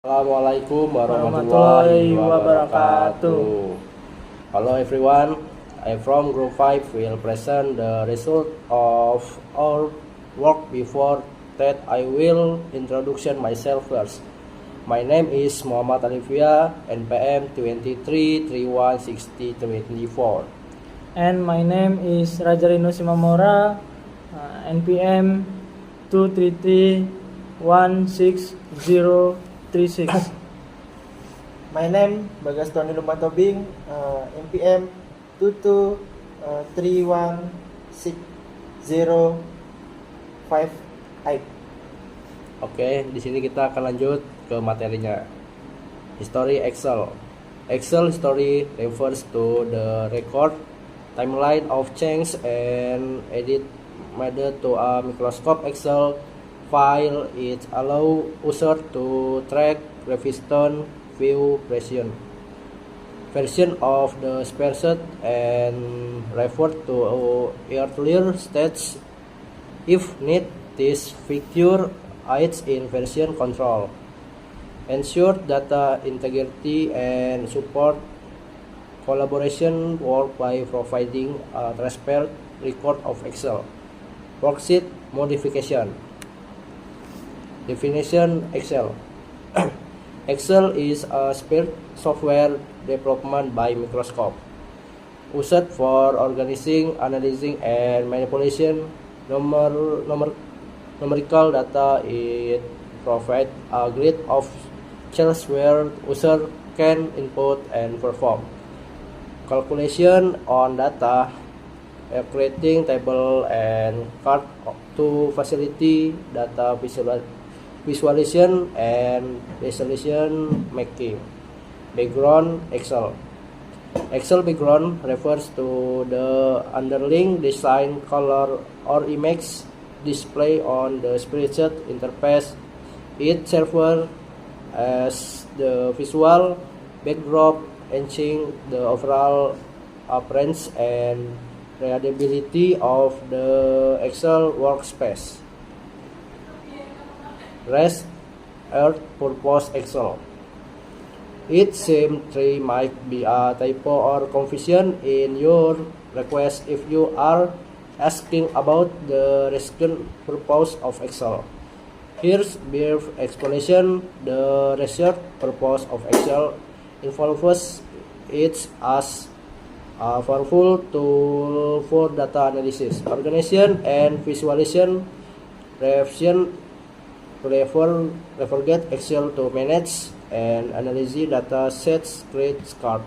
Assalamualaikum warahmatullahi Warahmatullahi wabarakatuh. wabarakatuh. Hello everyone, I from Group 5 will present the result of our work. Before that I will introduction myself first. My name is Muhammad Alifia, NPM 23316024. And my name is Rajarino Simamora, NPM 2331636. My name Bagas Tony Lumatobing, NPM 2231608. Oke, di sini kita akan lanjut ke materinya. History Excel. Excel history refers to the record, timeline of change and edit made to a Microsoft Excel file. It allow user to track revision, view version of the spreadsheet and refer to earlier states if need. This feature aids in version control, ensure data integrity and support collaboration work by providing a transparent record of Excel. Worksheet modification. Definition Excel. Excel is a software development by Microsoft, used for organizing, analyzing, and manipulation numerical data. It provides a grid of cells where user can input and perform calculation on data, creating table and chart to facilitate data visualization and decision making. Background Excel. Excel background refers to the underlying design, color, or image display on the spreadsheet interface. It serves as the visual backdrop, enhancing the overall appearance and readability of the Excel workspace. Rest Earth Purpose Excel. It seems there might be a typo or confusion in your request if you are asking about the restriction purpose of Excel. Here's brief explanation. The research purpose of Excel involves it as a powerful tool for data analysis, organization, and visualization. Revision forget Excel to manage and analyze data sets, create chart,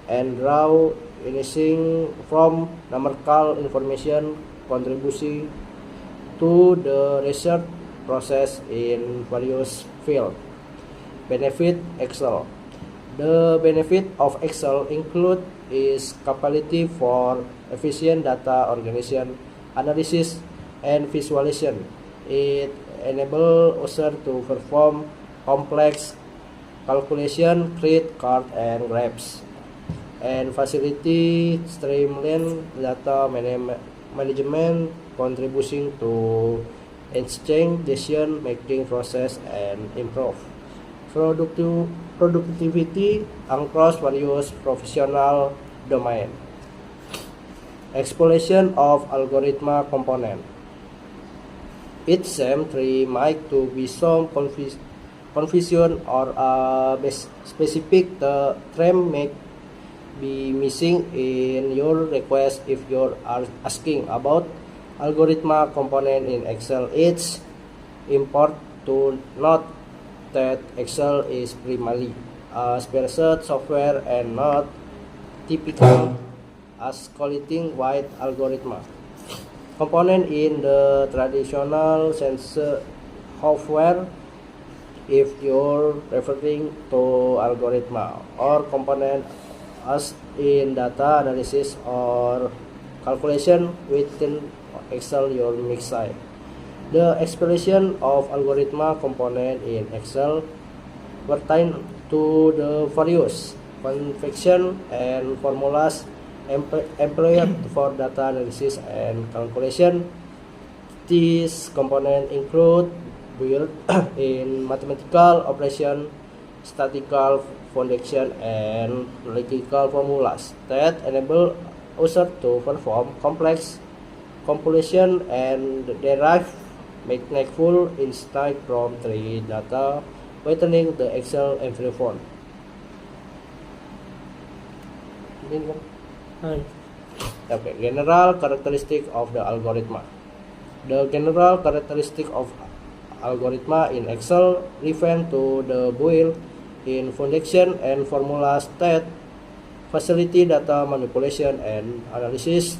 and draw anything from numerical information contributing to the research process in various fields. Benefit Excel. The benefit of Excel include its capability for efficient data organization, analysis, and visualization. It enables users to perform complex calculation, create chart and graphs, and facilitate streamlined data management, contributing to enhance decision-making process and improve productivity across various professional domains. Exploration of algorithm component. It seems there might to be some confusion or a specific term may be missing in your request. If you are asking about algorithm component in Excel, it's important to note that Excel is primarily a spreadsheet software and not typical as calculating wide algorithm component in the traditional sense software. If you're referring to algorithm or component as in data analysis or calculation within Excel, your mixed side. The explanation of algorithm component in Excel pertain to the various convention and formulas employed for data analysis and calculation. These components include built in mathematical operation statistical foundation, and logical formulas that enable users to perform complex compilation and derive meaningful insight from tree data, whitening the Excel entry font. Ini kan? Hai. Okay, general characteristic of the algorithm. The general characteristic of algorithm in Excel refer to the built-in function and formulas that facilitate data manipulation and analysis.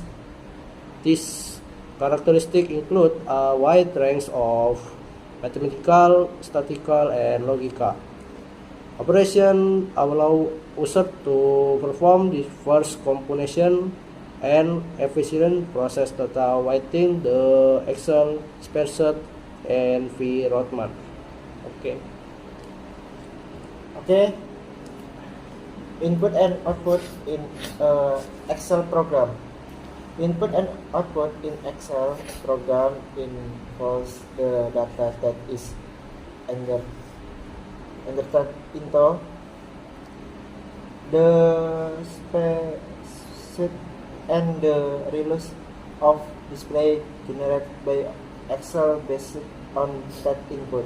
These characteristics include a wide range of mathematical, statistical, and logical operation allow users to perform diverse computation and efficient process data within the Excel spreadsheet environment. Okay. Okay. Input and output in Excel program. Input and output in Excel program involves the data that is entered into the spreadsheet and the results of display generated by Excel based on that input.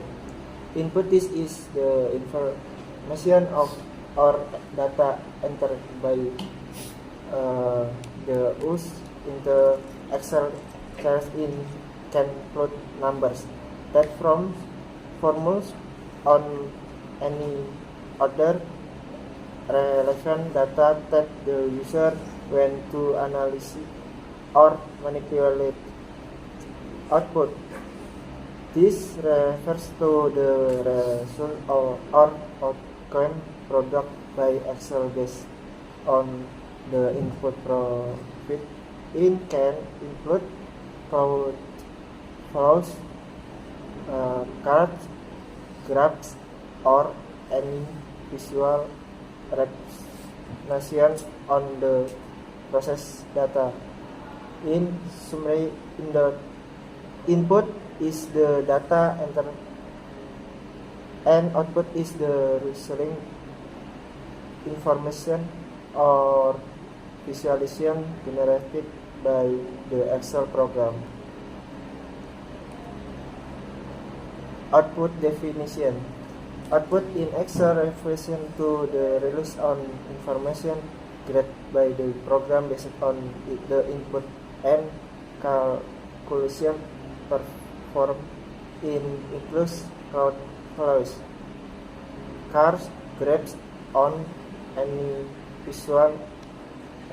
Input is the information of or data entered by the use into Excel cells can include numbers that from formulas on any other relevant data that the user went to analyze or manipulate. Output. This refers to the result or outcome product by Excel based on the input profit. It can include plots, cards, graphs, or any visual representation on the process data. In summary, in the input is the data entered and output is the resulting information or visualization generated by the Excel program. Output definition. Output in Excel refers to the release on information generated by the program based on the input and calculation performed in includes follows: cars, graphs on any visual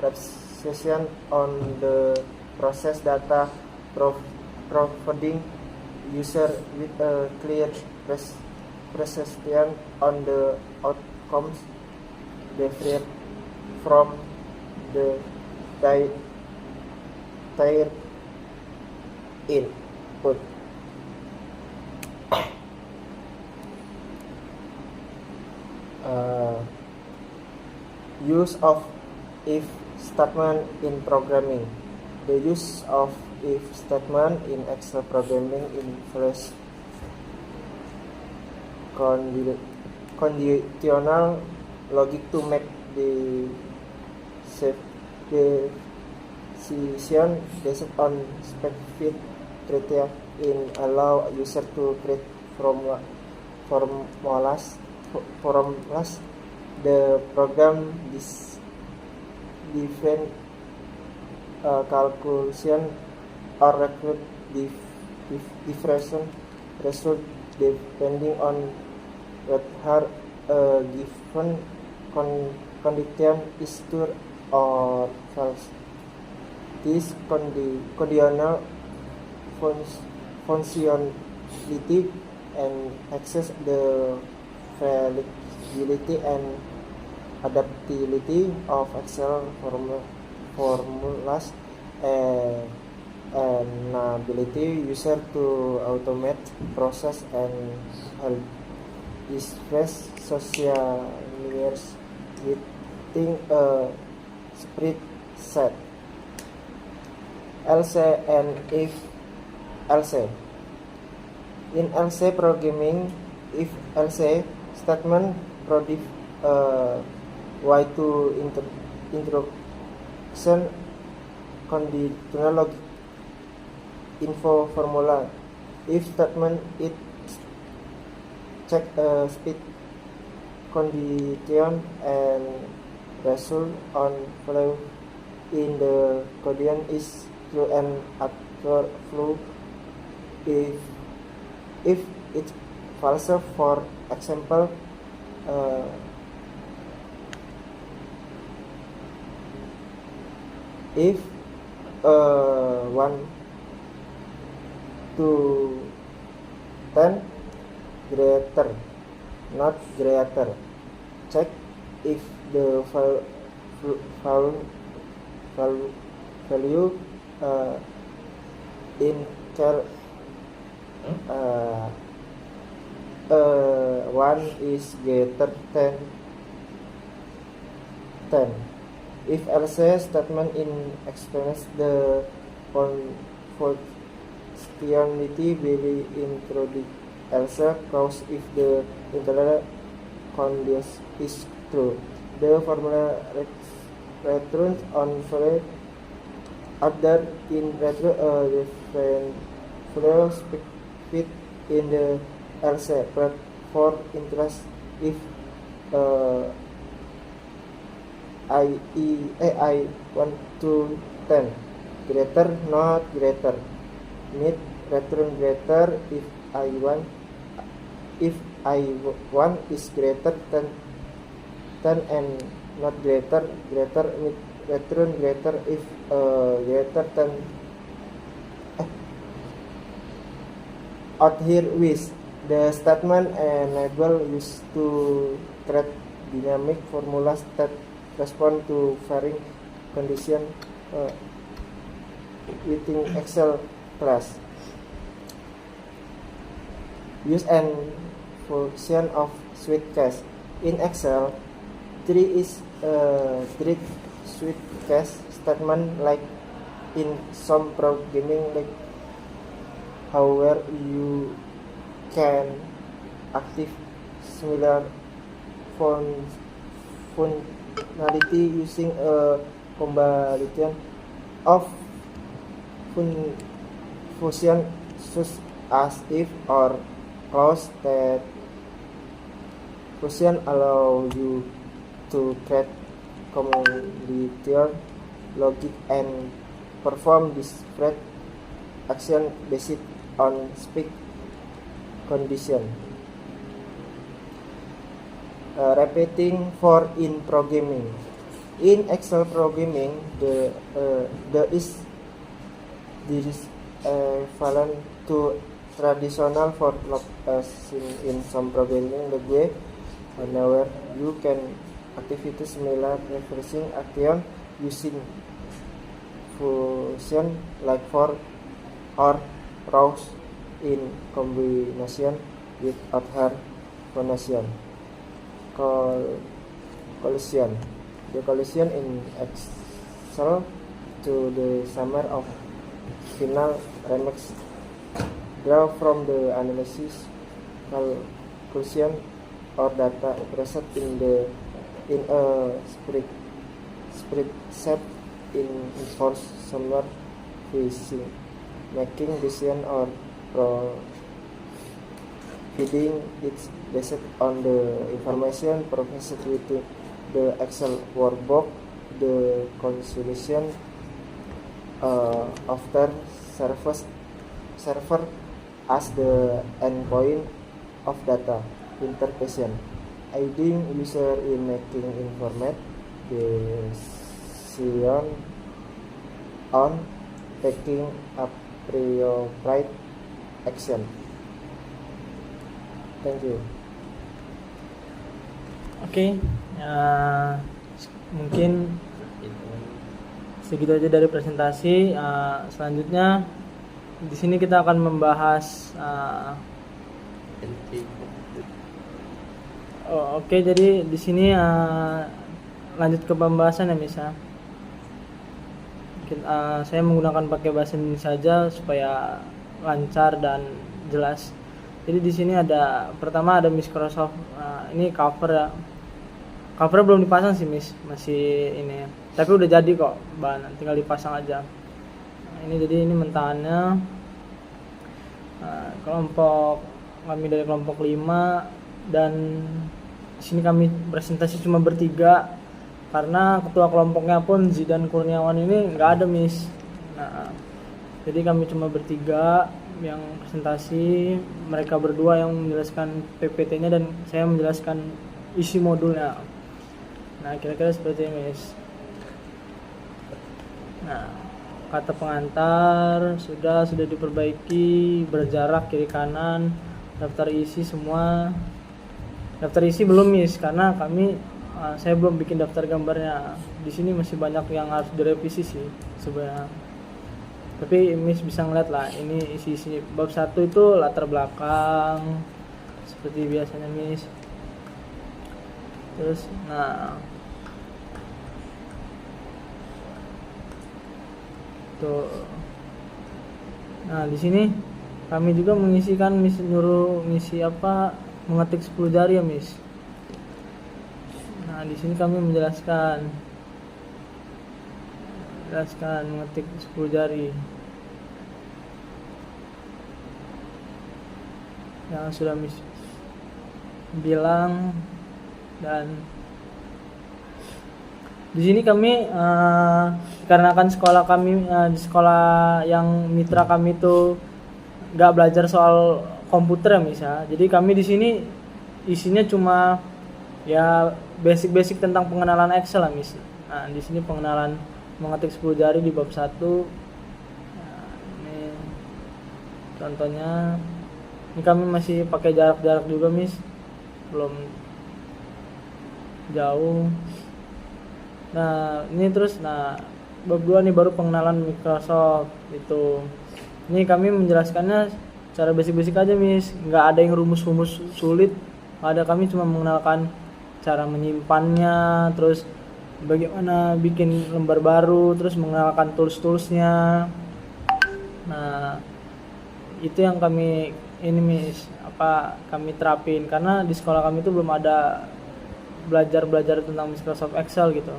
representation on the process data, providing user with a clear presentation on the outcomes derived from the data input. Use of if statement in programming. The use of if statement in Excel programming involves conditional logic to make the decision based on specific criteria in allow user to create formulas. The program define calculation or record different result depending on whether a given condition is true or false. This conditional functionality and access the flexibility and adaptability of Excel formulas and ability user to automate process and help express social layers within a spreadsheet. Else and if else. In else programming, if else statement prodigy Y2 introduction conditional logic info formula. If statement it check speed condition and result on flow in the condition is true and after flow if it's false. For example, if 1 to 10 greater, not greater, check if the value in char 1 is greater than 10. If else statement in explains the conformity value introduce else clause if the internal condition is true. The formula returns on value other in retro different flow fit in the else, but for interest if I 1 to 10 greater, not greater, need return greater if I1 is greater than 10 and not greater need return greater if greater than adhere with. The statement enable use to create dynamic formulas that respond to varying condition within Excel class. Use and function of switch case. In Excel, there is direct switch case statement like in some programming like however you can active similar functionality using a combination of function such as if or clause. That function allow you to create combination logic and perform discrete action based on spec condition. Repeating for in programming. In Excel programming, there is equivalent to traditional for loop in some programming language. Whenever you can activity similar refreshing action using function like for or rows in combination with other function. Collision. The collision in Excel to the summary of final remix. Draw from the analysis conclusion or data present in a spreadsheet in force summary fishing, making decision or providing it's based on the information provided within the Excel workbook. The consolidation after server as the endpoint of data interpretation, aiding user in making informed decision on taking appropriate action. Thank you. Oke, mungkin segitu aja dari presentasi. Selanjutnya di sini kita akan membahas. Oke, jadi di sini lanjut ke pembahasan ya Misa. Mungkin saya menggunakan pakai bahasa Indonesia saja supaya lancar dan jelas. Jadi di sini ada pertama ada Microsoft, ini cover ya. Cover belum dipasang sih Miss, masih ini. Tapi udah jadi kok, bahan tinggal dipasang aja. Nah, ini jadi ini mentahannya. Kelompok kami dari kelompok 5 dan di sini kami presentasi cuma bertiga karena ketua kelompoknya pun Zidan Kurniawan ini nggak ada Miss. Nah, jadi kami cuma bertiga yang presentasi, mereka berdua yang menjelaskan PPT-nya dan saya menjelaskan isi modulnya. Nah, kira-kira seperti ini, Miss. Nah, kata pengantar sudah diperbaiki, berjarak kiri kanan, daftar isi semua. Daftar isi belum Miss karena saya belum bikin daftar gambarnya. Di sini masih banyak yang harus direvisi sih sebenarnya. Tapi Miss bisa ngeliat lah, ini isi bab 1 itu latar belakang seperti biasanya Miss. Terus nah di sini kami juga mengisikan Miss nyuruh ngisi mengetik 10 jari ya Miss. Nah di sini kami menjelaskan mengetik 10 jari yang sudah Miss bilang. Dan di sini kami dikarenakan sekolah kami di sekolah yang mitra kami itu nggak belajar soal komputer ya Miss ya. Jadi kami di sini isinya cuma ya basic dengan pengenalan Excel lah Miss. Nah di sini pengenalan mengetik 10 jari di bab 1. Nah, ini contohnya. Ini kami masih pakai jarak juga Miss, belum jauh. Nah ini terus bab 2 nih baru pengenalan Microsoft itu. Ini kami menjelaskannya cara basic aja Miss, nggak ada yang rumus sulit, nggak ada. Kami cuma mengenalkan cara menyimpannya, terus bagaimana bikin lembar baru, terus mengenalkan toolsnya. Nah itu yang kami ini Miss kami terapin karena di sekolah kami itu belum ada belajar tentang Microsoft Excel gitu,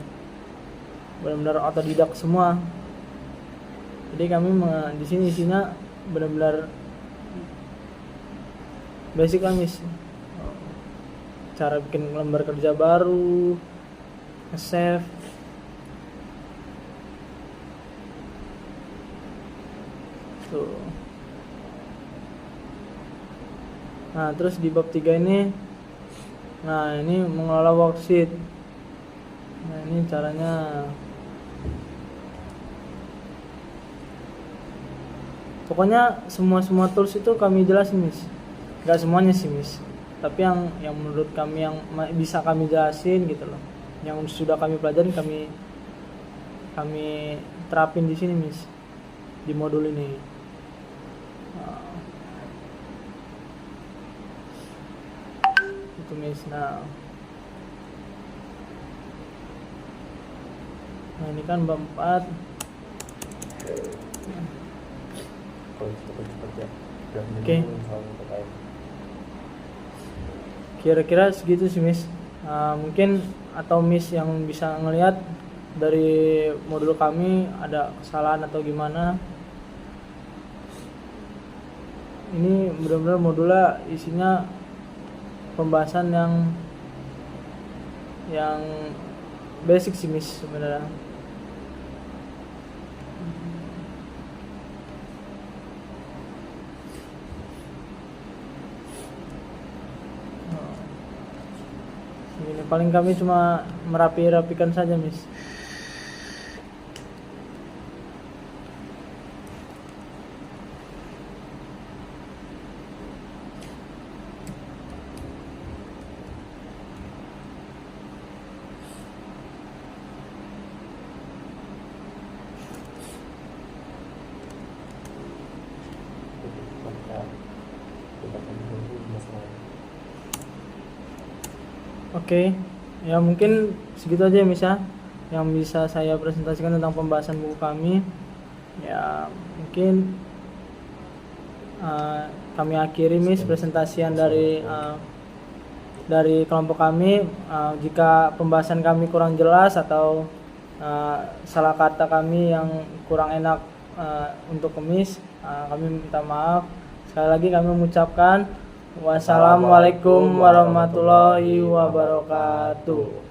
benar-benar otodidak semua. Jadi kami di sini isinya benar-benar basic lah Miss, cara bikin lembar kerja baru, save. Tuh. Nah terus di bab 3 ini, ini mengelola worksheet. Nah ini caranya. Pokoknya semua tools itu kami jelasin Miss. Gak semuanya sih Miss, tapi yang menurut kami yang bisa kami jelasin gitu loh, yang sudah kami pelajarin kami terapin di sini Miss, di modul ini. Itu Miss. Nah ini kan bab 4. Oke. Kira-kira segitu sih Miss. Mungkin atau Miss yang bisa ngelihat dari modul kami ada kesalahan atau gimana. Ini benar-benar modulnya isinya pembahasan yang basic sih Miss sebenarnya. Ini paling kami cuma merapikan saja Miss. Oke, ya mungkin segitu aja ya Miss ya, yang bisa saya presentasikan tentang pembahasan buku kami. Ya mungkin kami akhiri Miss presentasian dari kelompok kami. Jika pembahasan kami kurang jelas atau salah kata kami yang kurang enak untuk Miss, kami minta maaf. Sekali lagi kami mengucapkan wassalamualaikum warahmatullahi wabarakatuh.